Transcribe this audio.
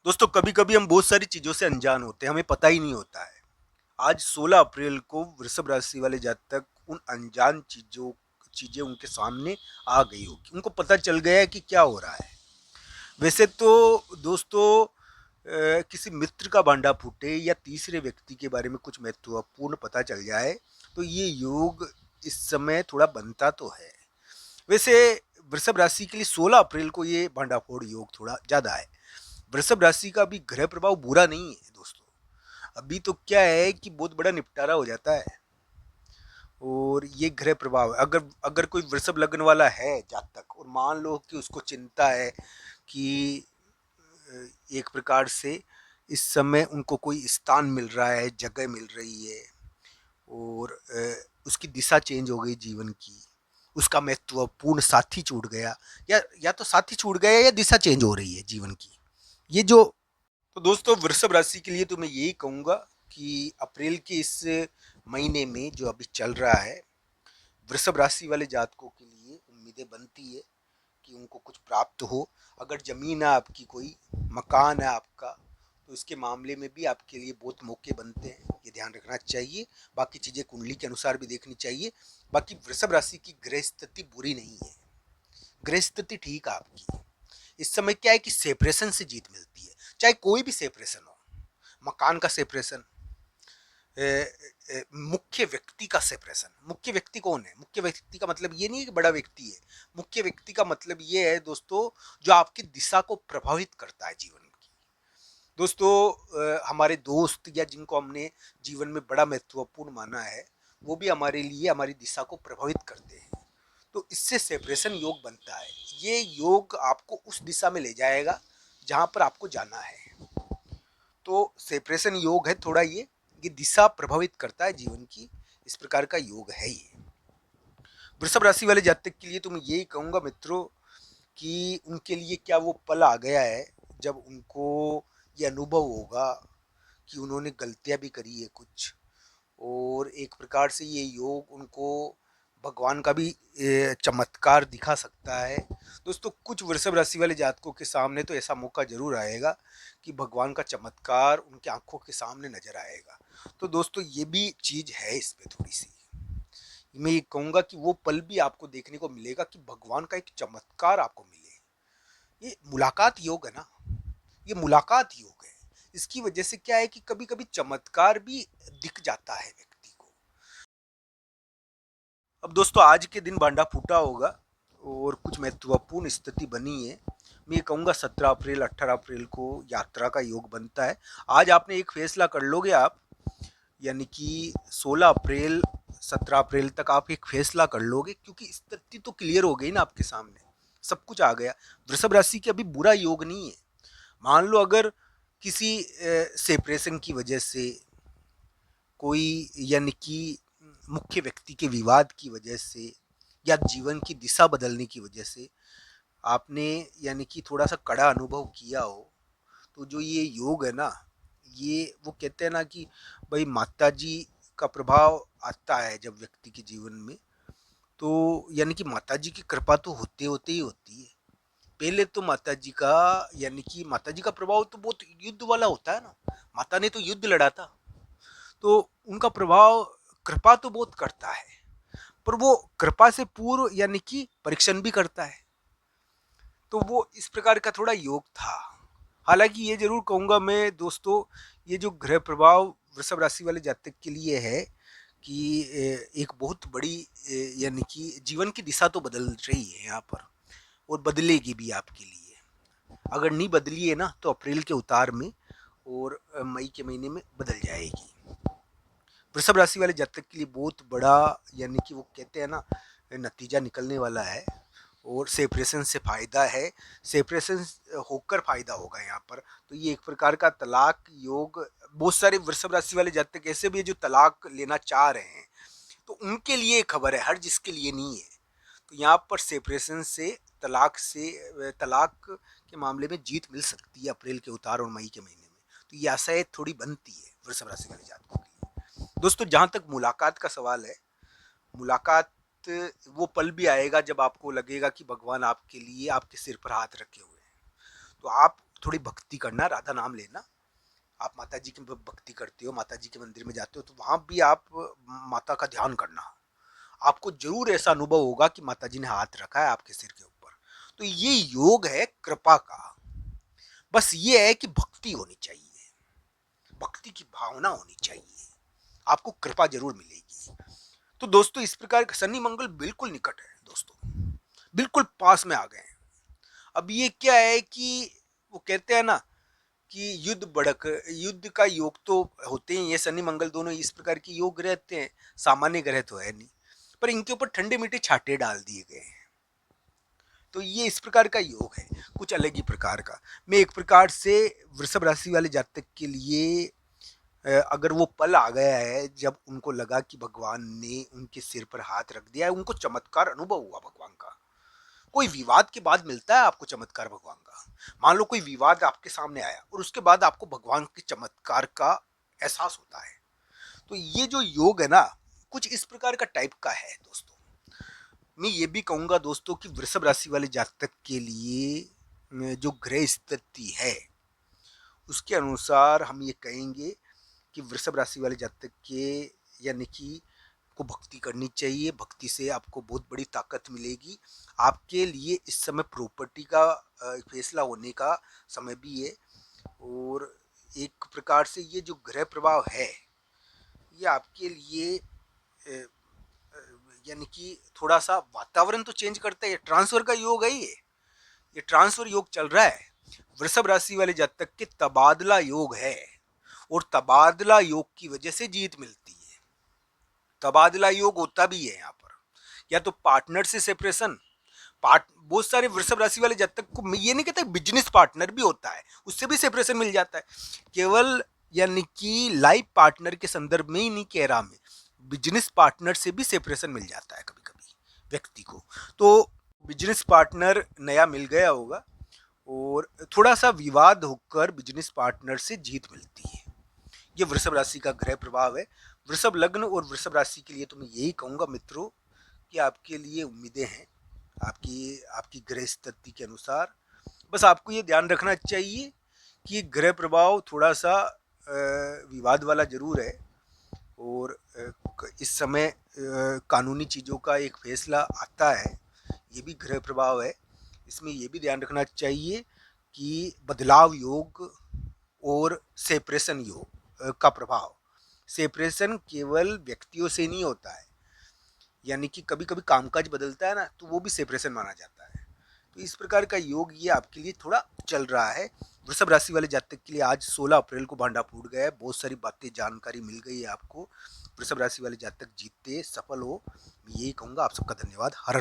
दोस्तों कभी कभी हम बहुत सारी चीज़ों से अनजान होते हैं, हमें पता ही नहीं होता है। आज 16 अप्रैल को वृषभ राशि वाले जातक उन अनजान चीज़ें उनके सामने आ गई होगी, उनको पता चल गया है कि क्या हो रहा है। वैसे तो दोस्तों किसी मित्र का भांडा फूटे या तीसरे व्यक्ति के बारे में कुछ महत्वपूर्ण पता चल जाए तो ये योग इस समय थोड़ा बनता तो है। वैसे वृषभ राशि के लिए 16 अप्रैल को ये भांडाफोड़ योग थोड़ा ज़्यादा है। वृषभ राशि का भी ग्रह प्रभाव बुरा नहीं है दोस्तों। अभी तो क्या है कि बहुत बड़ा निपटारा हो जाता है। और ये ग्रह प्रभाव अगर अगर कोई वृषभ लग्न वाला है जातक और मान लो कि उसको चिंता है कि एक प्रकार से इस समय उनको कोई स्थान मिल रहा है, जगह मिल रही है और उसकी दिशा चेंज हो गई जीवन की, उसका महत्वपूर्ण साथी छूट गया या तो साथी छूट गया या दिशा चेंज हो रही है जीवन की। ये जो तो दोस्तों वृषभ राशि के लिए तो मैं यही कहूँगा कि अप्रैल के इस महीने में जो अभी चल रहा है, वृषभ राशि वाले जातकों के लिए उम्मीदें बनती है कि उनको कुछ प्राप्त हो। अगर ज़मीन है आपकी, कोई मकान है आपका, तो इसके मामले में भी आपके लिए बहुत मौके बनते हैं, ये ध्यान रखना चाहिए। बाकी चीज़ें कुंडली के अनुसार भी देखनी चाहिए। बाकी वृषभ राशि की ग्रह स्थिति बुरी नहीं है, ग्रह स्थिति ठीक है आपकी। इस समय क्या है कि सेपरेशन से जीत मिलती है, चाहे कोई भी सेपरेशन हो। मकान का सेपरेशन, मुख्य व्यक्ति का सेपरेशन। मुख्य व्यक्ति कौन है? मुख्य व्यक्ति का मतलब ये नहीं है कि बड़ा व्यक्ति है। मुख्य व्यक्ति का मतलब ये है दोस्तों, जो आपकी दिशा को प्रभावित करता है जीवन की। दोस्तों हमारे दोस्त या जिनको हमने जीवन में बड़ा महत्वपूर्ण माना है, वो भी हमारे लिए हमारी दिशा को प्रभावित करते हैं। तो इससे सेपरेशन योग बनता है। ये योग आपको उस दिशा में ले जाएगा जहां पर आपको जाना है। तो सेपरेशन योग है थोड़ा, ये दिशा प्रभावित करता है जीवन की। इस प्रकार का योग है ये। वृषभ राशि वाले जातक के लिए तो मैं यही कहूँगा मित्रों कि उनके लिए क्या वो पल आ गया है जब उनको ये अनुभव होगा कि उन्होंने गलतियाँ भी करी है कुछ, और एक प्रकार से ये योग उनको भगवान का भी चमत्कार दिखा सकता है। दोस्तों कुछ वृषभ राशि वाले जातकों के सामने तो ऐसा मौका जरूर आएगा कि भगवान का चमत्कार उनके आंखों के सामने नजर आएगा। तो दोस्तों ये भी चीज़ है इसमें थोड़ी सी। मैं ये कहूँगा कि वो पल भी आपको देखने को मिलेगा कि भगवान का एक चमत्कार आपको मिले। ये मुलाकात योग है ना, ये मुलाकात योग है। इसकी वजह से क्या है कि कभी कभी चमत्कार भी दिख जाता है व्यक्ति को। अब दोस्तों आज के दिन भांडा फूटा होगा और कुछ महत्वपूर्ण स्थिति बनी है। मैं ये कहूँगा 17 अप्रैल 18 अप्रैल को यात्रा का योग बनता है। आज आपने एक फैसला कर लोगे आप, यानी कि 16 अप्रैल 17 अप्रैल तक आप एक फैसला कर लोगे, क्योंकि स्थिति तो क्लियर हो गई ना आपके सामने, सब कुछ आ गया। वृषभ राशि के अभी बुरा योग नहीं है। मान लो अगर किसी सेपरेशन की वजह से कोई, यानी कि मुख्य व्यक्ति के विवाद की वजह से या जीवन की दिशा बदलने की वजह से आपने यानी कि थोड़ा सा कड़ा अनुभव किया हो, तो जो ये योग है ना, ये वो कहते हैं ना कि भाई माता जी का प्रभाव आता है जब व्यक्ति के जीवन में, तो यानी कि माता जी की कृपा तो होते होते ही होती है। पहले तो माता जी का, यानी कि माता जी का प्रभाव तो बहुत युद्ध वाला होता है ना। माता ने तो युद्ध लड़ा था, तो उनका प्रभाव कृपा तो बहुत करता है, पर वो कृपा से पूर्व यानी कि परीक्षण भी करता है। तो वो इस प्रकार का थोड़ा योग था। हालांकि ये जरूर कहूँगा मैं दोस्तों, ये जो ग्रह प्रभाव वृषभ राशि वाले जातक के लिए है कि एक बहुत बड़ी यानी कि जीवन की दिशा तो बदल रही है यहाँ पर, और बदलेगी भी आपके लिए। अगर नहीं बदली है ना तो अप्रैल के उतार में और मई के महीने में बदल जाएगी। वृषभ राशि वाले जातक के लिए बहुत बड़ा, यानी कि वो कहते हैं ना, नतीजा निकलने वाला है। और सेपरेशन से फायदा है, सेपरेशन होकर फायदा होगा यहाँ पर। तो ये एक प्रकार का तलाक योग। बहुत सारे वृषभ राशि वाले जातक ऐसे भी है जो तलाक लेना चाह रहे हैं, तो उनके लिए खबर है, हर जिसके लिए नहीं है। तो यहाँ पर सेपरेशन से तलाक के मामले में जीत मिल सकती है अप्रैल के उतार और मई के महीने में। तो ये आशाएं थोड़ी बनती है वृषभ राशि वाले जातकों के लिए। दोस्तों जहाँ तक मुलाकात का सवाल है, मुलाकात वो पल भी आएगा जब आपको लगेगा कि भगवान आपके लिए आपके सिर पर हाथ रखे हुए हैं। तो आप थोड़ी भक्ति करना, राधा नाम लेना। आप माता जी की भक्ति करते हो, माता जी के मंदिर में जाते हो, तो वहां भी आप माता का ध्यान करना। आपको जरूर ऐसा अनुभव होगा कि माता जी ने हाथ रखा है आपके सिर के ऊपर। तो ये योग है कृपा का। बस ये है कि भक्ति होनी चाहिए, भक्ति की भावना होनी चाहिए, आपको कृपा जरूर मिलेगी। तो दोस्तों, इस प्रकार शनि मंगल बिल्कुल निकट है दोस्तों, बिल्कुल पास में आ गए हैं। अब ये क्या है कि वो कहते हैं ना कि युद्ध का योग तो होते ही, ये शनि मंगल दोनों इस प्रकार के योग रहते हैं, सामान्य ग्रह तो है नहीं, पर इनके ऊपर ठंडे मीठे छाटे डाल दिए गए हैं। तो ये इस प्रकार का योग है, कुछ अलग ही प्रकार का। मैं एक प्रकार से वृषभ राशि वाले जातक के लिए, अगर वो पल आ गया है जब उनको लगा कि भगवान ने उनके सिर पर हाथ रख दिया है, उनको चमत्कार अनुभव हुआ भगवान का। कोई विवाद के बाद मिलता है आपको चमत्कार भगवान का। मान लो कोई विवाद आपके सामने आया और उसके बाद आपको भगवान के चमत्कार का एहसास होता है। तो ये जो योग है ना, कुछ इस प्रकार का टाइप का है दोस्तों। मैं ये भी कहूंगा दोस्तों कि वृषभ राशि वाले जातक के लिए जो ग्रह स्थिति है उसके अनुसार हम ये कहेंगे कि वृषभ राशि वाले जातक के, यानी कि को भक्ति करनी चाहिए। भक्ति से आपको बहुत बड़ी ताकत मिलेगी। आपके लिए इस समय प्रॉपर्टी का फैसला होने का समय भी है। और एक प्रकार से ये जो ग्रह प्रभाव है ये आपके लिए यानी कि थोड़ा सा वातावरण तो चेंज करता है। ट्रांसफर का योग है ये ट्रांसफर योग चल रहा है। वृषभ राशि वाले जातक के तबादला योग है, और तबादला योग की वजह से जीत मिलती है। तबादला योग होता भी है यहाँ पर, या तो पार्टनर से सेपरेशन। बहुत सारे वृषभ राशि वाले जातक को, ये नहीं कहता बिजनेस पार्टनर भी होता है, उससे भी सेपरेशन मिल जाता है। केवल यानी कि लाइफ पार्टनर के संदर्भ में ही नहीं कह रहा मैं, बिजनेस पार्टनर से भी सेपरेशन मिल जाता है कभी कभी व्यक्ति को। तो बिजनेस पार्टनर नया मिल गया होगा और थोड़ा सा विवाद होकर बिजनेस पार्टनर से जीत मिलती है। ये वृषभ राशि का ग्रह प्रभाव है। वृषभ लग्न और वृषभ राशि के लिए तो मैं यही कहूंगा मित्रों कि आपके लिए उम्मीदें हैं, आपकी आपकी ग्रह स्थिति के अनुसार। बस आपको ये ध्यान रखना चाहिए कि ग्रह प्रभाव थोड़ा सा विवाद वाला जरूर है, और इस समय कानूनी चीज़ों का एक फैसला आता है, ये भी ग्रह प्रभाव है। इसमें ये भी ध्यान रखना चाहिए कि बदलाव योग और सेपरेशन योग का प्रभाव। सेपरेशन केवल व्यक्तियों से नहीं होता है, यानी कि कभी कभी कामकाज बदलता है ना, तो वो भी सेपरेशन माना जाता है। तो इस प्रकार का योग ये आपके लिए थोड़ा चल रहा है। वृषभ राशि वाले जातक के लिए आज 16 अप्रैल को भांडा फूट गया है। बहुत सारी बातें, जानकारी मिल गई है आपको। वृषभ राशि वाले जातक जीतते सफल हो, मैं यही कहूँगा। आप सबका धन्यवाद। हर